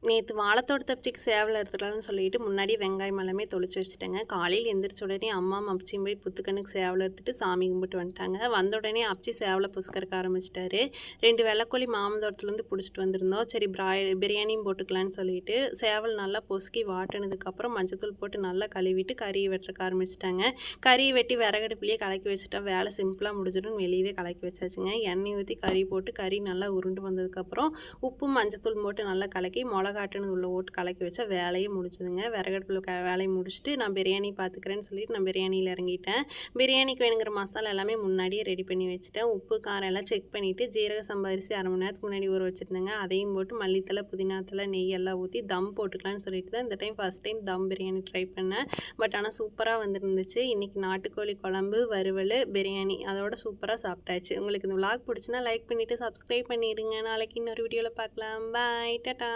நேத்து வாழைத்தோட்ட தப்பிக்கு சேவல் அறுத்துக்கலாம்னு சொல்லிட்டு முன்னாடி வெங்காயம் எல்லாமே தொளிச்சு வச்சுட்டேங்க. காலையில் எந்திரிச்ச உடனே அம்மா அப்ச்சியும் போய் புத்துக்கண்ணுக்கு சேவல் எடுத்துட்டு சாமி கும்பிட்டு வந்துட்டாங்க. வந்த உடனே அப்ச்சி சேவலை பொசுக்கறக்க ஆரம்பிச்சிட்டாரு. 2 வெள்ளைக்கோழி மாமந்தோட்டத்துலேருந்து பிடிச்சிட்டு வந்திருந்தோம். சரி பிரியாணியும் போட்டுக்கலான்னு சொல்லிட்டு சேவல் நல்லா பொசுக்கி வாட்டினதுக்கப்புறம் மஞ்சத்தூள் போட்டு நல்லா கழுவிட்டு கறியை வெட்டுறக்க ஆரம்பிச்சிட்டாங்க. கறியை வெட்டி விறகடுப்புலேயே கலக்கி வச்சுட்டா வேலை சிம்பிளாக முடிஞ்சிடும். வெளியவே கலக்கி வச்சாச்சுங்க. எண்ணெய் ஊற்றி கறி போட்டு கறி நல்லா உருண்டு வந்ததுக்கப்புறம் உப்பு மஞ்சத்தூள் போட்டு நல்லா கலக்கி மிளகாட்டுன்னு உள்ள ஓட்டு கலக்கி வச்சா வேலையே முடிஞ்சுதுங்க. விறகடுப்பில் வேலையை முடிச்சுட்டு நான் பிரியாணி பார்த்துக்கிறேன்னு சொல்லிட்டு நான் பிரியாணியில் இறங்கிட்டேன். பிரியாணிக்கு வேணுங்கிற மசாலா எல்லாமே முன்னாடியே ரெடி பண்ணி வச்சுட்டேன். உப்பு காரம் எல்லாம் செக் பண்ணிவிட்டு ஜீரக சம்பா அரிசி 1/2 மணி நேரத்துக்கு முன்னாடி ஊற வச்சுருந்தேங்க. அதையும் போட்டு மல்லித்தலை புதினாத்தலை நெய் எல்லாம் ஊற்றி தம் போட்டுக்கலான்னு சொல்லிட்டு தான் இந்த டைம் ஃபஸ்ட் டைம் தம் பிரியாணி ட்ரை பண்ணேன். பட் ஆனால் சூப்பராக வந்துருந்துச்சு. இன்றைக்கி நாட்டுக்கோழி குழம்பு வறுவல் பிரியாணி அதோட சூப்பராக சாப்பிட்டாச்சு. உங்களுக்கு இந்த விளாக் பிடிச்சுன்னா லைக் பண்ணிவிட்டு சப்ஸ்கிரைப் பண்ணிடுங்க. நாளைக்கு இன்னொரு வீடியோவில் பார்க்கலாம். பாய், டாடா.